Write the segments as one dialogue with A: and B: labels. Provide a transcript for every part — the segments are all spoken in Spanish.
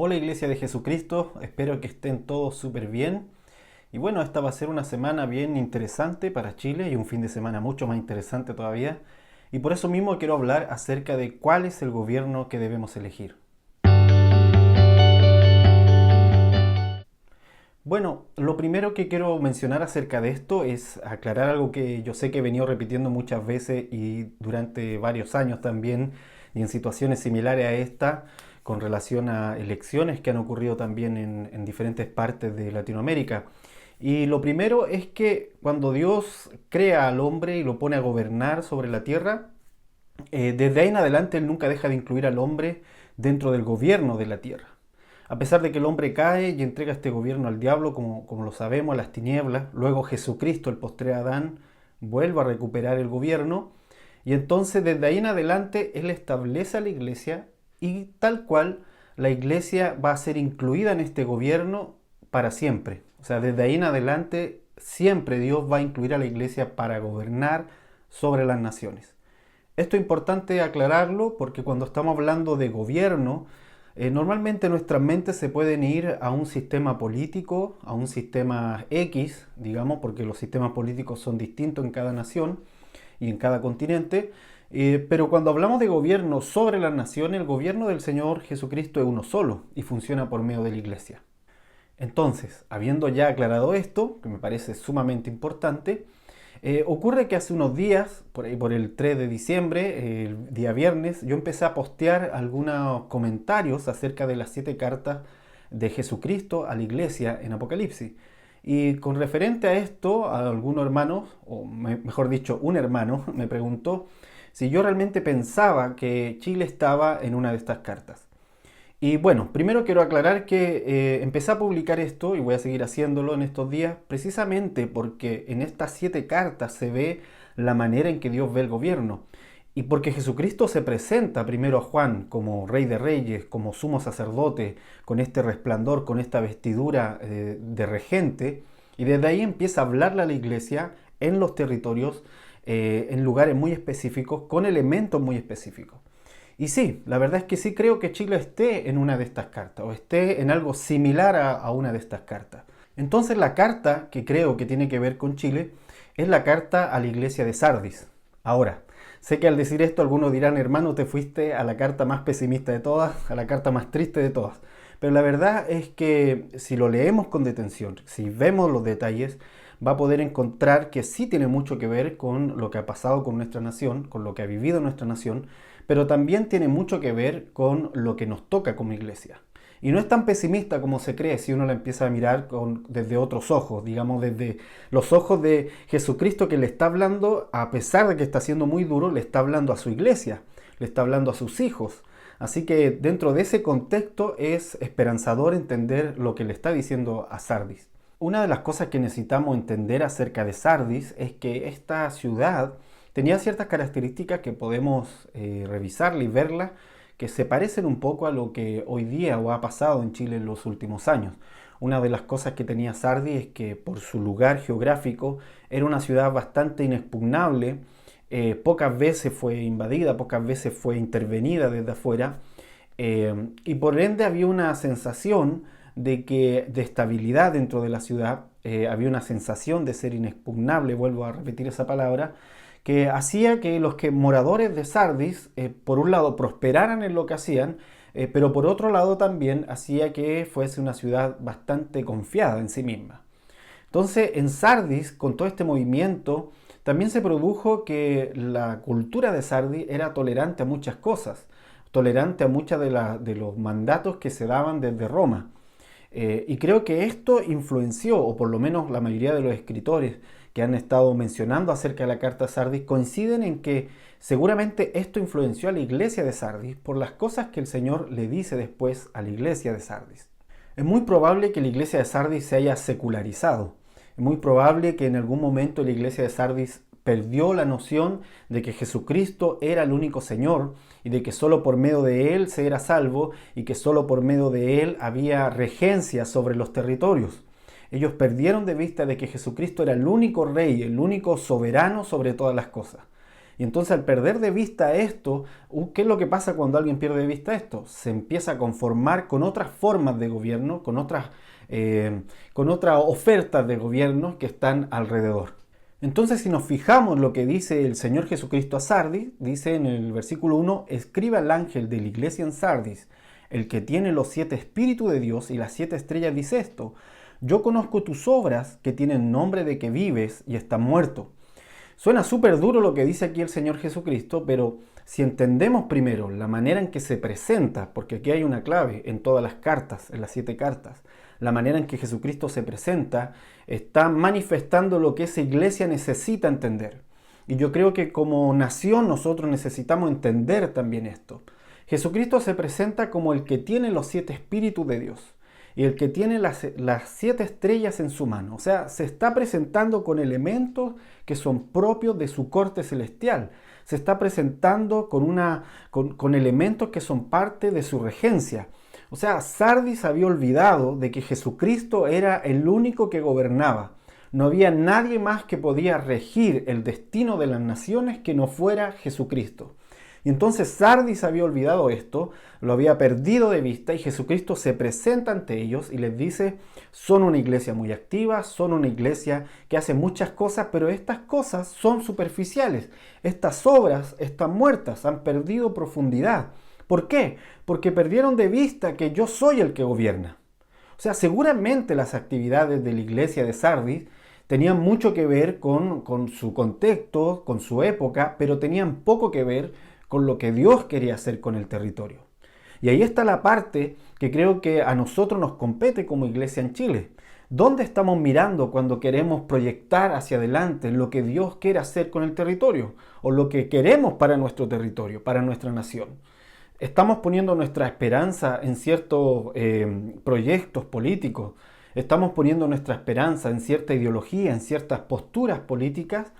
A: Hola Iglesia de Jesucristo, espero que estén todos súper bien. Y bueno, esta va a ser una semana bien interesante para Chile y un fin de semana mucho más interesante todavía. Y por eso mismo quiero hablar acerca de cuál es el gobierno que debemos elegir. Bueno, lo primero que quiero mencionar acerca de esto es aclarar algo que yo sé que he venido repitiendo muchas veces y durante varios años también, y en situaciones similares a esta, con relación a elecciones que han ocurrido también en diferentes partes de Latinoamérica. Y lo primero es que cuando Dios crea al hombre y lo pone a gobernar sobre la tierra, desde ahí en adelante Él nunca deja de incluir al hombre dentro del gobierno de la tierra. A pesar de que el hombre cae y entrega este gobierno al diablo, como lo sabemos, a las tinieblas, luego Jesucristo, el postre Adán, vuelve a recuperar el gobierno y entonces desde ahí en adelante Él establece a la iglesia y tal cual la iglesia va a ser incluida en este gobierno para siempre. O sea, desde ahí en adelante siempre Dios va a incluir a la iglesia para gobernar sobre las naciones. Esto es importante aclararlo porque cuando estamos hablando de gobierno, normalmente nuestras mentes se pueden ir a un sistema político, a un sistema X, digamos, porque los sistemas políticos son distintos en cada nación y en cada continente. Pero cuando hablamos de gobierno sobre las naciones, el gobierno del Señor Jesucristo es uno solo y funciona por medio de la iglesia. Entonces, habiendo ya aclarado esto, que me parece sumamente importante, ocurre que hace unos días, por ahí por el 3 de diciembre, el día viernes, yo empecé a postear algunos comentarios acerca de las 7 cartas de Jesucristo a la iglesia en Apocalipsis. Y con referente a esto, algunos hermanos, mejor dicho, un hermano, me preguntó si yo realmente pensaba que Chile estaba en una de estas cartas. Y bueno, primero quiero aclarar que empecé a publicar esto y voy a seguir haciéndolo en estos días precisamente porque en estas 7 cartas se ve la manera en que Dios ve el gobierno. Y porque Jesucristo se presenta primero a Juan como Rey de Reyes, como sumo sacerdote, con este resplandor, con esta vestidura de regente, y desde ahí empieza a hablarle a la iglesia en los territorios, en lugares muy específicos, con elementos muy específicos. Y sí, la verdad es que sí creo que Chile esté en una de estas cartas o esté en algo similar a una de estas cartas. Entonces la carta que creo que tiene que ver con Chile es la carta a la iglesia de Sardis. Ahora, sé que al decir esto algunos dirán, hermano, te fuiste a la carta más pesimista de todas, a la carta más triste de todas. Pero la verdad es que si lo leemos con detención, si vemos los detalles, va a poder encontrar que sí tiene mucho que ver con lo que ha pasado con nuestra nación, con lo que ha vivido nuestra nación, pero también tiene mucho que ver con lo que nos toca como iglesia. Y no es tan pesimista como se cree si uno la empieza a mirar desde otros ojos, digamos desde los ojos de Jesucristo que le está hablando, a pesar de que está siendo muy duro, le está hablando a su iglesia, le está hablando a sus hijos. Así que dentro de ese contexto es esperanzador entender lo que le está diciendo a Sardis. Una de las cosas que necesitamos entender acerca de Sardis es que esta ciudad tenía ciertas características que podemos revisarla y verla, que se parecen un poco a lo que hoy día o ha pasado en Chile en los últimos años. Una de las cosas que tenía Sardis es que por su lugar geográfico era una ciudad bastante inexpugnable, pocas veces fue invadida, pocas veces fue intervenida desde afuera, y por ende había una sensación de estabilidad dentro de la ciudad, había una sensación de ser inexpugnable, vuelvo a repetir esa palabra, que hacía que los moradores de Sardis, por un lado, prosperaran en lo que hacían, pero por otro lado también hacía que fuese una ciudad bastante confiada en sí misma. Entonces, en Sardis, con todo este movimiento, también se produjo que la cultura de Sardis era tolerante a muchas cosas, tolerante a muchos de los mandatos que se daban desde Roma. Y creo que esto influenció, o por lo menos la mayoría de los escritores que han estado mencionando acerca de la carta de Sardis coinciden en que seguramente esto influenció a la iglesia de Sardis por las cosas que el Señor le dice después a la iglesia de Sardis. Es muy probable que la iglesia de Sardis se haya secularizado. Es muy probable que en algún momento la iglesia de Sardis perdió la noción de que Jesucristo era el único Señor y de que solo por medio de Él se era salvo y que solo por medio de Él había regencia sobre los territorios. Ellos perdieron de vista de que Jesucristo era el único Rey, el único soberano sobre todas las cosas. Y entonces al perder de vista esto, ¿qué es lo que pasa cuando alguien pierde de vista esto? Se empieza a conformar con otras formas de gobierno, con otras ofertas de gobierno que están alrededor. Entonces, si nos fijamos lo que dice el Señor Jesucristo a Sardis, dice en el versículo 1, escribe al ángel de la iglesia en Sardis, el que tiene los 7 espíritus de Dios y las 7 estrellas, dice esto: yo conozco tus obras, que tienen nombre de que vives y estás muerto. Suena súper duro lo que dice aquí el Señor Jesucristo, pero si entendemos primero la manera en que se presenta, porque aquí hay una clave en todas las cartas, en las 7 cartas, la manera en que Jesucristo se presenta, está manifestando lo que esa iglesia necesita entender. Y yo creo que como nación nosotros necesitamos entender también esto. Jesucristo se presenta como el que tiene los 7 espíritus de Dios y el que tiene las 7 estrellas en su mano. O sea, se está presentando con elementos que son propios de su corte celestial. Se está presentando con elementos que son parte de su regencia. O sea, Sardis había olvidado de que Jesucristo era el único que gobernaba. No había nadie más que podía regir el destino de las naciones que no fuera Jesucristo. Y entonces Sardis había olvidado esto, lo había perdido de vista, y Jesucristo se presenta ante ellos y les dice: son una iglesia muy activa, son una iglesia que hace muchas cosas, pero estas cosas son superficiales. Estas obras están muertas, han perdido profundidad. ¿Por qué? Porque perdieron de vista que yo soy el que gobierna. O sea, seguramente las actividades de la iglesia de Sardis tenían mucho que ver con su contexto, con su época, pero tenían poco que ver con lo que Dios quería hacer con el territorio. Y ahí está la parte que creo que a nosotros nos compete como iglesia en Chile. ¿Dónde estamos mirando cuando queremos proyectar hacia adelante lo que Dios quiere hacer con el territorio? O lo que queremos para nuestro territorio, para nuestra nación. ¿Estamos poniendo nuestra esperanza en ciertos proyectos políticos? ¿Estamos poniendo nuestra esperanza en cierta ideología, en ciertas posturas políticas?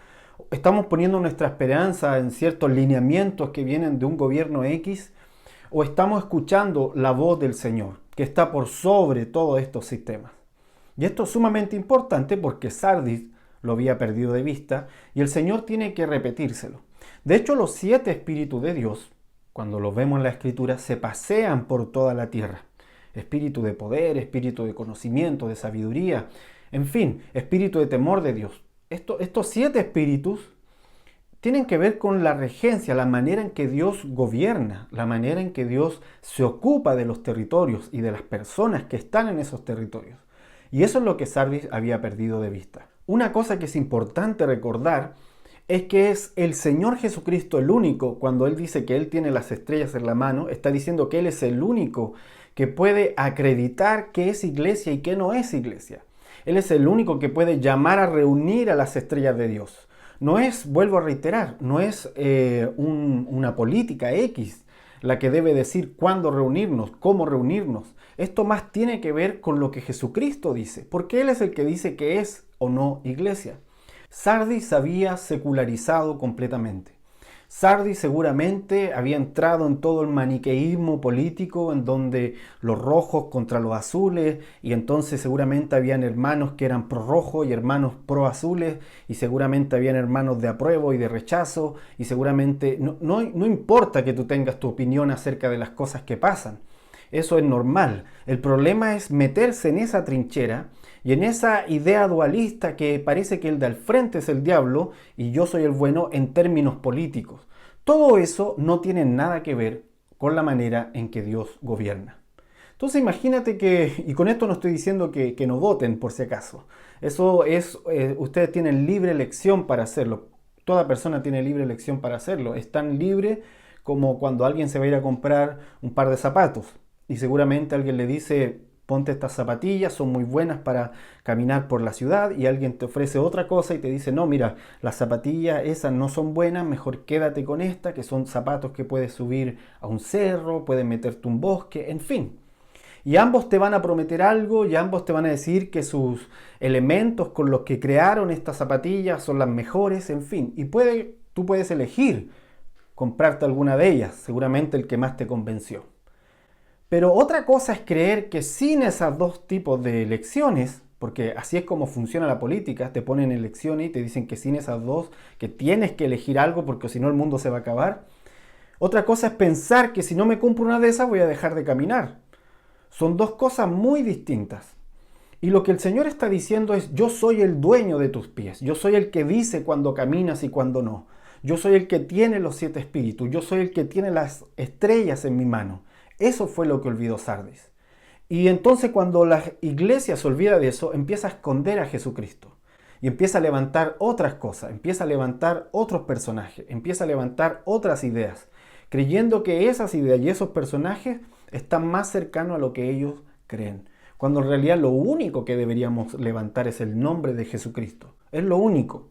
A: ¿Estamos poniendo nuestra esperanza en ciertos lineamientos que vienen de un gobierno X? ¿O estamos escuchando la voz del Señor, que está por sobre todos estos sistemas? Y esto es sumamente importante porque Sardis lo había perdido de vista y el Señor tiene que repetírselo. De hecho, los 7 espíritus de Dios, cuando los vemos en la Escritura, se pasean por toda la tierra. Espíritu de poder, espíritu de conocimiento, de sabiduría, en fin, espíritu de temor de Dios. Estos 7 espíritus tienen que ver con la regencia, la manera en que Dios gobierna, la manera en que Dios se ocupa de los territorios y de las personas que están en esos territorios. Y eso es lo que Sardis había perdido de vista. Una cosa que es importante recordar es que es el Señor Jesucristo el único, cuando Él dice que Él tiene las estrellas en la mano, está diciendo que Él es el único que puede acreditar qué es iglesia y qué no es iglesia. Él es el único que puede llamar a reunir a las estrellas de Dios. No es, vuelvo a reiterar, no es una política X la que debe decir cuándo reunirnos, cómo reunirnos. Esto más tiene que ver con lo que Jesucristo dice, porque Él es el que dice que es o no iglesia. Sardis había secularizado completamente. Sardis seguramente había entrado en todo el maniqueísmo político, en donde los rojos contra los azules, y entonces seguramente habían hermanos que eran pro rojo y hermanos pro azules, y seguramente habían hermanos de apruebo y de rechazo, y seguramente no importa que tú tengas tu opinión acerca de las cosas que pasan. Eso es normal. El problema es meterse en esa trinchera y en esa idea dualista que parece que el de al frente es el diablo y yo soy el bueno en términos políticos. Todo eso no tiene nada que ver con la manera en que Dios gobierna. Entonces imagínate que, y con esto no estoy diciendo que no voten por si acaso, eso es, ustedes tienen libre elección para hacerlo, toda persona tiene libre elección para hacerlo, es tan libre como cuando alguien se va a ir a comprar un par de zapatos y seguramente alguien le dice: ponte estas zapatillas, son muy buenas para caminar por la ciudad, y alguien te ofrece otra cosa y te dice: no, mira, las zapatillas esas no son buenas, mejor quédate con esta, que son zapatos que puedes subir a un cerro, puedes meterte un bosque, en fin. Y ambos te van a prometer algo y ambos te van a decir que sus elementos con los que crearon estas zapatillas son las mejores, en fin. Y tú puedes elegir comprarte alguna de ellas, seguramente el que más te convenció. Pero otra cosa es creer que sin esos dos tipos de elecciones porque así es como funciona la política, te ponen elecciones y te dicen que sin esas dos, que tienes que elegir algo porque si no el mundo se va a acabar. Otra cosa es pensar que si no me cumplo una de esas voy a dejar de caminar. Son dos cosas muy distintas. Y lo que el Señor está diciendo es, yo soy el dueño de tus pies, yo soy el que dice cuando caminas y cuando no. Yo soy el que tiene los 7 espíritus, yo soy el que tiene las estrellas en mi mano. Eso fue lo que olvidó Sardis. Y entonces cuando la iglesia se olvida de eso, empieza a esconder a Jesucristo. Y empieza a levantar otras cosas, empieza a levantar otros personajes, empieza a levantar otras ideas, creyendo que esas ideas y esos personajes están más cercanos a lo que ellos creen. Cuando en realidad lo único que deberíamos levantar es el nombre de Jesucristo. Es lo único.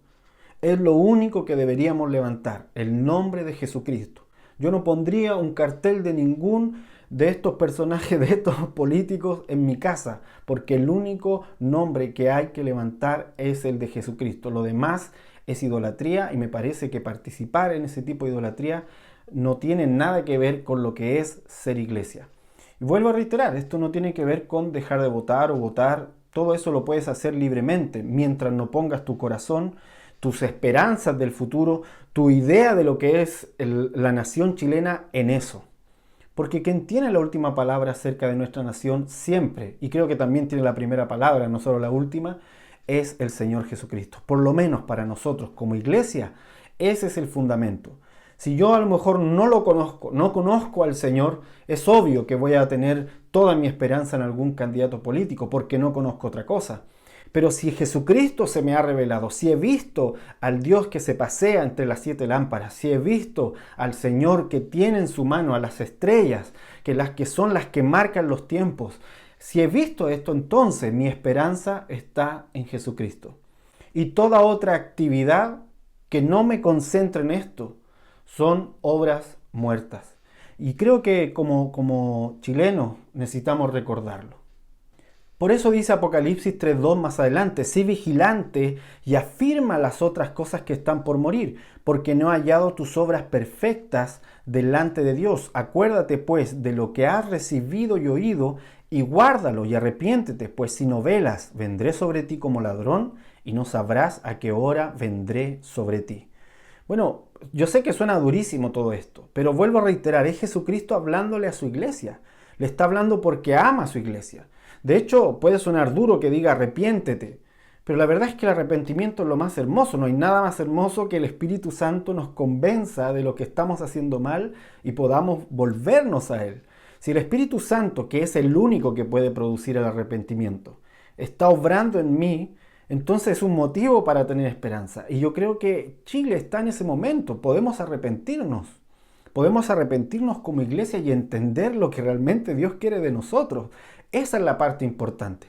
A: Es lo único que deberíamos levantar, el nombre de Jesucristo. Yo no pondría un cartel de ningún de estos personajes, de estos políticos en mi casa, porque el único nombre que hay que levantar es el de Jesucristo. Lo demás es idolatría y me parece que participar en ese tipo de idolatría no tiene nada que ver con lo que es ser iglesia. Y vuelvo a reiterar, esto no tiene que ver con dejar de votar o votar, todo eso lo puedes hacer libremente, mientras no pongas tu corazón, tus esperanzas del futuro, tu idea de lo que es la nación chilena en eso. Porque quien tiene la última palabra acerca de nuestra nación siempre, y creo que también tiene la primera palabra, no solo la última, es el Señor Jesucristo. Por lo menos para nosotros como iglesia, ese es el fundamento. Si yo a lo mejor no lo conozco, no conozco al Señor, es obvio que voy a tener toda mi esperanza en algún candidato político, porque no conozco otra cosa. Pero si Jesucristo se me ha revelado, si he visto al Dios que se pasea entre las 7 lámparas, si he visto al Señor que tiene en su mano a las estrellas, que son las que marcan los tiempos, si he visto esto, entonces mi esperanza está en Jesucristo. Y toda otra actividad que no me concentre en esto son obras muertas. Y creo que como chilenos necesitamos recordarlo. Por eso dice Apocalipsis 3.2 más adelante, sé vigilante y afirma las otras cosas que están por morir, porque no he hallado tus obras perfectas delante de Dios. Acuérdate pues de lo que has recibido y oído, y guárdalo y arrepiéntete, pues si no velas, vendré sobre ti como ladrón, y no sabrás a qué hora vendré sobre ti. Bueno, yo sé que suena durísimo todo esto, pero vuelvo a reiterar, es Jesucristo hablándole a su iglesia. Le está hablando porque ama a su iglesia. De hecho, puede sonar duro que diga arrepiéntete, pero la verdad es que el arrepentimiento es lo más hermoso. No hay nada más hermoso que el Espíritu Santo nos convenza de lo que estamos haciendo mal y podamos volvernos a Él. Si el Espíritu Santo, que es el único que puede producir el arrepentimiento, está obrando en mí, entonces es un motivo para tener esperanza. Y yo creo que Chile está en ese momento. Podemos arrepentirnos. Podemos arrepentirnos como iglesia y entender lo que realmente Dios quiere de nosotros. Esa es la parte importante.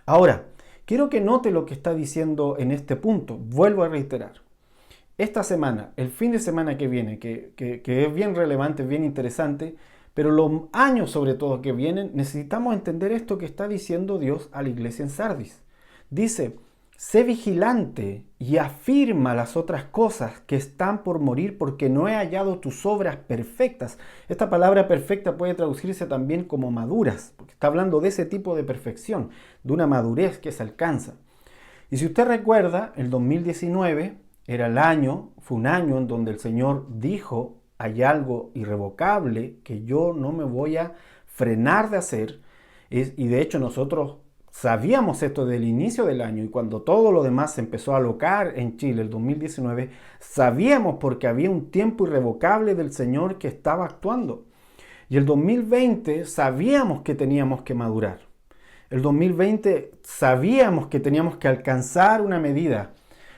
A: Ahora, quiero que note lo que está diciendo en este punto. Vuelvo a reiterar. Esta semana, el fin de semana que viene, que es bien relevante, bien interesante, pero los años sobre todo que vienen, necesitamos entender esto que está diciendo Dios a la iglesia en Sardis. Dice, sé vigilante y afirma las otras cosas que están por morir porque no he hallado tus obras perfectas. Esta palabra perfecta puede traducirse también como maduras, porque está hablando de ese tipo de perfección, de una madurez que se alcanza. Y si usted recuerda, el 2019 era fue un año en donde el Señor dijo, hay algo irrevocable que yo no me voy a frenar de hacer, y de hecho nosotros sabíamos esto del inicio del año y cuando todo lo demás se empezó a alocar en Chile el 2019, sabíamos porque había un tiempo irrevocable del Señor que estaba actuando. Y el 2020 sabíamos que teníamos que madurar. El 2020 sabíamos que teníamos que alcanzar una medida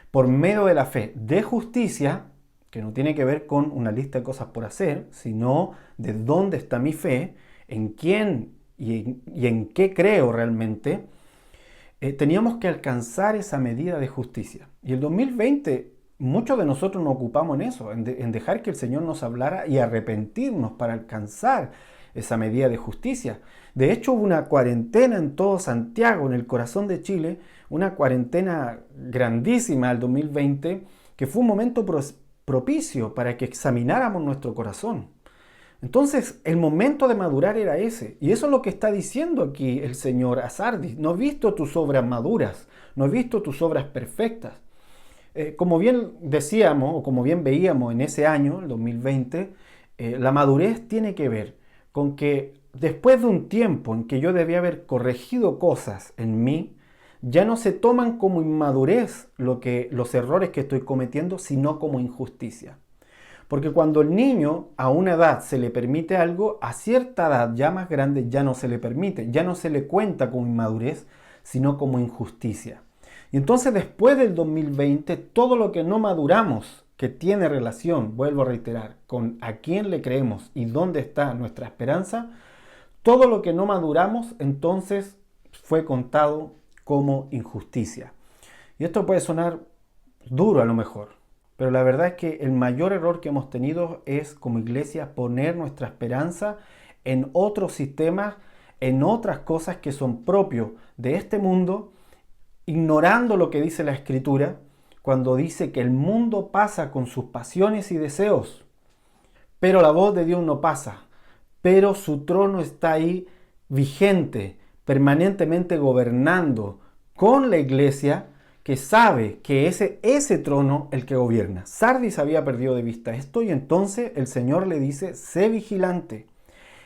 A: por medio de la fe de justicia, que no tiene que ver con una lista de cosas por hacer, sino de dónde está mi fe, en quién y en qué creo realmente, teníamos que alcanzar esa medida de justicia. Y el 2020, muchos de nosotros nos ocupamos en eso, en dejar que el Señor nos hablara y arrepentirnos para alcanzar esa medida de justicia. De hecho, hubo una cuarentena en todo Santiago, en el corazón de Chile, una cuarentena grandísima el 2020, que fue un momento propicio para que examináramos nuestro corazón. Entonces, el momento de madurar era ese. Y eso es lo que está diciendo aquí el Señor a Sardis. No he visto tus obras maduras, no he visto tus obras perfectas. Como bien decíamos, o como bien veíamos en ese año, el 2020, la madurez tiene que ver con que después de un tiempo en que yo debía haber corregido cosas en mí, ya no se toman como inmadurez los errores que estoy cometiendo, sino como injusticia. Porque cuando el niño a una edad se le permite algo, a cierta edad ya más grande ya no se le permite, ya no se le cuenta como inmadurez, sino como injusticia. Y entonces después del 2020, todo lo que no maduramos, que tiene relación, vuelvo a reiterar, con a quién le creemos y dónde está nuestra esperanza, todo lo que no maduramos entonces fue contado como injusticia. Y esto puede sonar duro a lo mejor, pero la verdad es que el mayor error que hemos tenido es como iglesia poner nuestra esperanza en otros sistemas, en otras cosas que son propios de este mundo, ignorando lo que dice la Escritura cuando dice que el mundo pasa con sus pasiones y deseos, pero la voz de Dios no pasa, pero su trono está ahí vigente, permanentemente gobernando con la iglesia que sabe que ese trono el que gobierna. Sardis había perdido de vista esto y entonces el Señor le dice, sé vigilante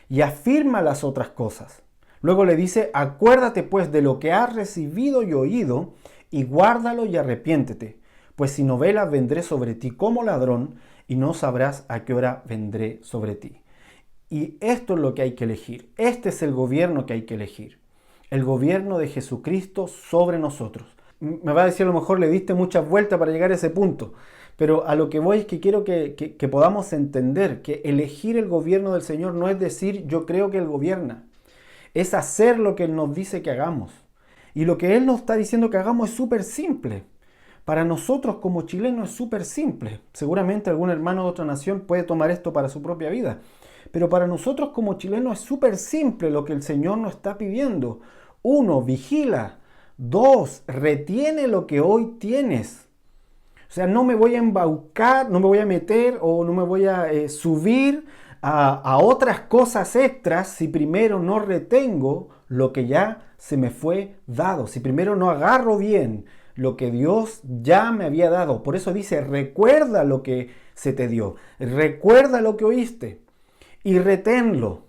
A: y afirma las otras cosas. Luego le dice, acuérdate pues de lo que has recibido y oído y guárdalo y arrepiéntete, pues sin novelas vendré sobre ti como ladrón y no sabrás a qué hora vendré sobre ti. Y esto es lo que hay que elegir. Este es el gobierno que hay que elegir. El gobierno de Jesucristo sobre nosotros. Me va a decir, a lo mejor le diste muchas vueltas para llegar a ese punto, pero a lo que voy es que quiero que podamos entender que elegir el gobierno del Señor no es decir yo creo que Él gobierna, es hacer lo que Él nos dice que hagamos. Y lo que Él nos está diciendo que hagamos es súper simple. Para nosotros como chilenos es súper simple. Seguramente algún hermano de otra nación puede tomar esto para su propia vida. Pero para nosotros como chilenos es súper simple lo que el Señor nos está pidiendo. 1, vigila. 2, retiene lo que hoy tienes. O sea, no me voy a embaucar, no me voy a meter o no me voy a subir a otras cosas extras si primero no retengo lo que ya se me fue dado. Si primero no agarro bien lo que Dios ya me había dado. Por eso dice, recuerda lo que se te dio. Recuerda lo que oíste. Y reténlo.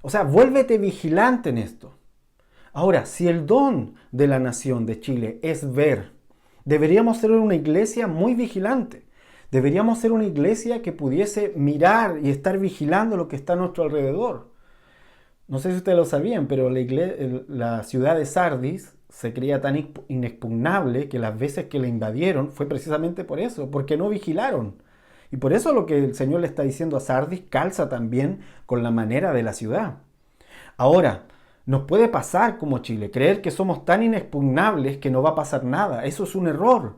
A: O sea, vuélvete vigilante en esto. Ahora, si el don de la nación de Chile es ver, deberíamos ser una iglesia muy vigilante. Deberíamos ser una iglesia que pudiese mirar y estar vigilando lo que está a nuestro alrededor. No sé si ustedes lo sabían, pero la ciudad de Sardis se creía tan inexpugnable que las veces que la invadieron fue precisamente por eso, porque no vigilaron. Y por eso lo que el Señor le está diciendo a Sardis calza también con la manera de la ciudad. Ahora, nos puede pasar como Chile, creer que somos tan inexpugnables que no va a pasar nada. Eso es un error.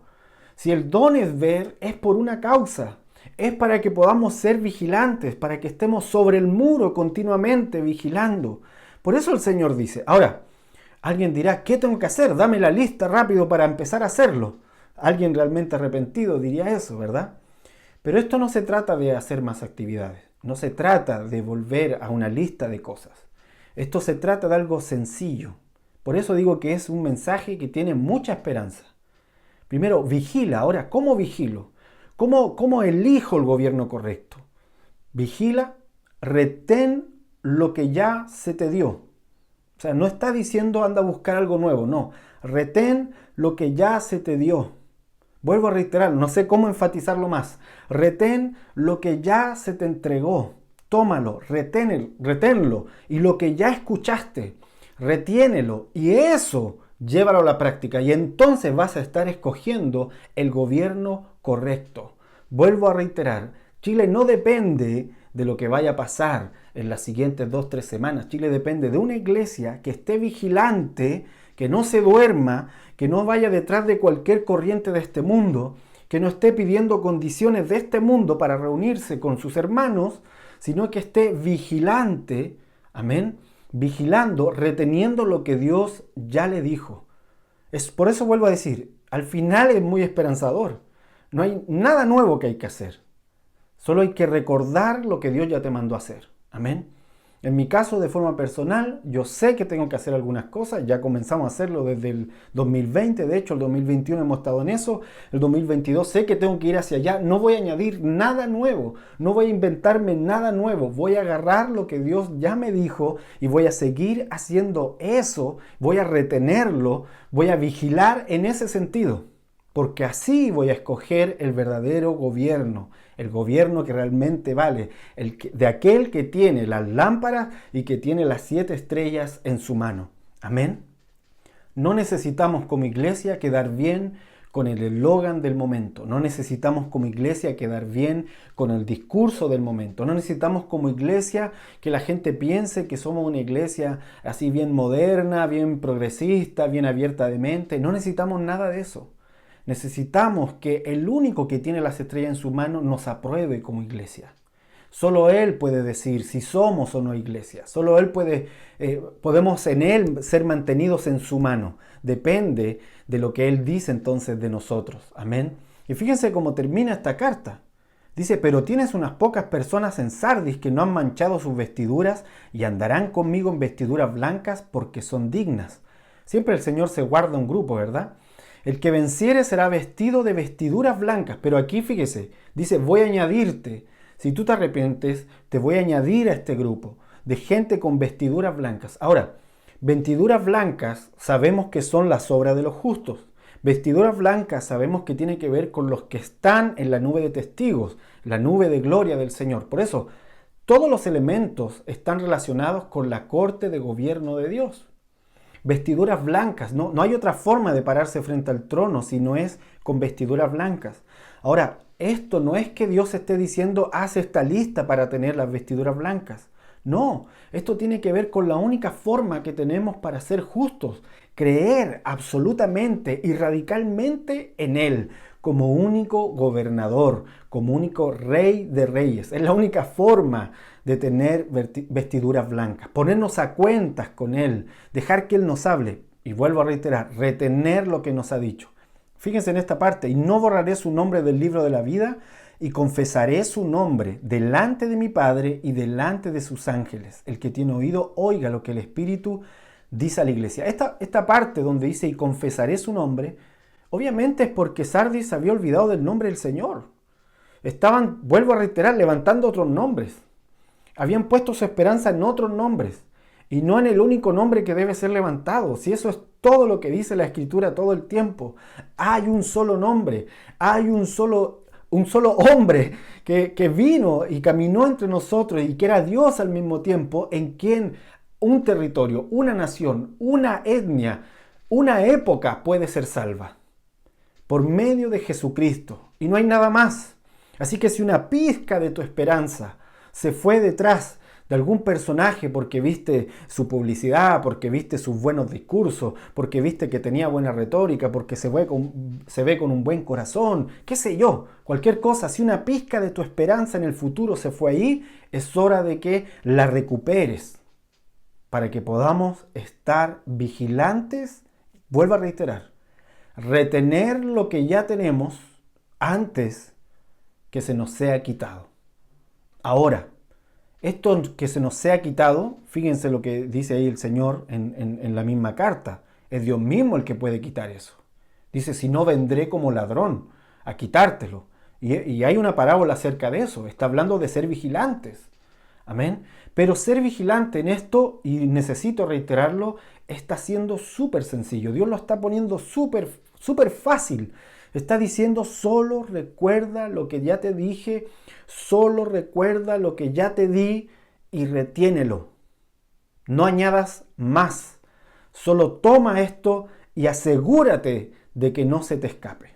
A: Si el don es ver, es por una causa. Es para que podamos ser vigilantes, para que estemos sobre el muro continuamente vigilando. Por eso el Señor dice, ahora, alguien dirá, ¿qué tengo que hacer? Dame la lista rápido para empezar a hacerlo. Alguien realmente arrepentido diría eso, ¿verdad? Pero esto no se trata de hacer más actividades, no se trata de volver a una lista de cosas. Esto se trata de algo sencillo. Por eso digo que es un mensaje que tiene mucha esperanza. Primero, vigila. Ahora, ¿cómo vigilo? ¿Cómo elijo el gobierno correcto? Vigila, retén lo que ya se te dio. O sea, no está diciendo anda a buscar algo nuevo, no. Retén lo que ya se te dio. Vuelvo a reiterar, no sé cómo enfatizarlo más. Retén lo que ya se te entregó. Tómalo, reténlo. Y lo que ya escuchaste, retiénelo. Y eso, llévalo a la práctica. Y entonces vas a estar escogiendo el gobierno correcto. Vuelvo a reiterar, Chile no depende de lo que vaya a pasar en las siguientes 2-3 semanas. Chile depende de una iglesia que esté vigilante, que no se duerma, que no vaya detrás de cualquier corriente de este mundo, que no esté pidiendo condiciones de este mundo para reunirse con sus hermanos, sino que esté vigilante, amén, vigilando, reteniendo lo que Dios ya le dijo. Por eso vuelvo a decir, al final es muy esperanzador. No hay nada nuevo que hay que hacer. Solo hay que recordar lo que Dios ya te mandó a hacer. Amén. En mi caso, de forma personal, yo sé que tengo que hacer algunas cosas, ya comenzamos a hacerlo desde el 2020, de hecho el 2021 hemos estado en eso, el 2022 sé que tengo que ir hacia allá, no voy a añadir nada nuevo, no voy a inventarme nada nuevo, voy a agarrar lo que Dios ya me dijo y voy a seguir haciendo eso, voy a retenerlo, voy a vigilar en ese sentido, porque así voy a escoger el verdadero gobierno. El gobierno que realmente vale, de aquel que tiene las lámparas y que tiene las 7 estrellas en su mano. Amén. No necesitamos como iglesia quedar bien con el eslogan del momento. No necesitamos como iglesia quedar bien con el discurso del momento. No necesitamos como iglesia que la gente piense que somos una iglesia así bien moderna, bien progresista, bien abierta de mente. No necesitamos nada de eso. Necesitamos que el único que tiene las estrellas en su mano nos apruebe como iglesia. Solo Él puede decir si somos o no iglesia. Solo Él podemos en Él ser mantenidos en su mano. Depende de lo que Él dice entonces de nosotros. Amén. Y fíjense cómo termina esta carta. Dice, pero tienes unas pocas personas en Sardis que no han manchado sus vestiduras y andarán conmigo en vestiduras blancas porque son dignas. Siempre el Señor se guarda un grupo, ¿verdad? El que venciere será vestido de vestiduras blancas. Pero aquí fíjese, dice, voy a añadirte. Si tú te arrepientes, te voy a añadir a este grupo de gente con vestiduras blancas. Ahora, vestiduras blancas sabemos que son las obras de los justos. Vestiduras blancas sabemos que tiene que ver con los que están en la nube de testigos, la nube de gloria del Señor. Por eso, todos los elementos están relacionados con la corte de gobierno de Dios. Vestiduras blancas, no hay otra forma de pararse frente al trono si no es con vestiduras blancas. Ahora, esto no es que Dios esté diciendo, haz esta lista para tener las vestiduras blancas. No, esto tiene que ver con la única forma que tenemos para ser justos, creer absolutamente y radicalmente en Él, como único gobernador, como único rey de reyes. Es la única forma de tener vestiduras blancas, ponernos a cuentas con Él, dejar que Él nos hable. Y vuelvo a reiterar, retener lo que nos ha dicho. Fíjense en esta parte, y no borraré su nombre del libro de la vida, y confesaré su nombre delante de mi Padre y delante de sus ángeles. El que tiene oído, oiga lo que el Espíritu dice a la iglesia. Esta parte donde dice, y confesaré su nombre, obviamente es porque Sardis había olvidado del nombre del Señor. Estaban, vuelvo a reiterar, levantando otros nombres. Habían puesto su esperanza en otros nombres y no en el único nombre que debe ser levantado. Si eso es todo lo que dice la Escritura todo el tiempo. Hay un solo nombre, hay un solo hombre que vino y caminó entre nosotros y que era Dios al mismo tiempo, en quien un territorio, una nación, una etnia, una época puede ser salva. Por medio de Jesucristo. Y no hay nada más. Así que si una pizca de tu esperanza se fue detrás de algún personaje porque viste su publicidad, porque viste sus buenos discursos, porque viste que tenía buena retórica, porque se ve con un buen corazón, qué sé yo, cualquier cosa, si una pizca de tu esperanza en el futuro se fue ahí, es hora de que la recuperes para que podamos estar vigilantes. Vuelvo a reiterar, retener lo que ya tenemos antes que se nos sea quitado. Ahora, esto que se nos sea quitado, fíjense lo que dice ahí el Señor en la misma carta. Es Dios mismo el que puede quitar eso. Dice, si no vendré como ladrón a quitártelo. Y hay una parábola acerca de eso. Está hablando de ser vigilantes. Amén. Pero ser vigilante en esto, y necesito reiterarlo, está siendo súper sencillo. Dios lo está poniendo súper fácil. Está diciendo, solo recuerda lo que ya te dije, solo recuerda lo que ya te di y retiénelo. No añadas más. Solo toma esto y asegúrate de que no se te escape.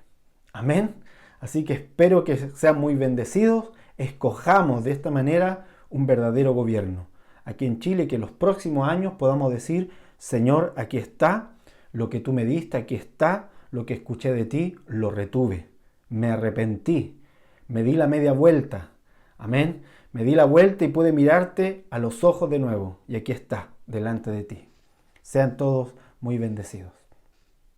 A: Amén. Así que espero que sean muy bendecidos. Escojamos de esta manera un verdadero gobierno. Aquí en Chile, que en los próximos años podamos decir, Señor, aquí está lo que tú me diste, aquí está lo que escuché de ti, lo retuve, me arrepentí, me di la media vuelta, amén, me di la vuelta y pude mirarte a los ojos de nuevo, y aquí está, delante de ti. Sean todos muy bendecidos.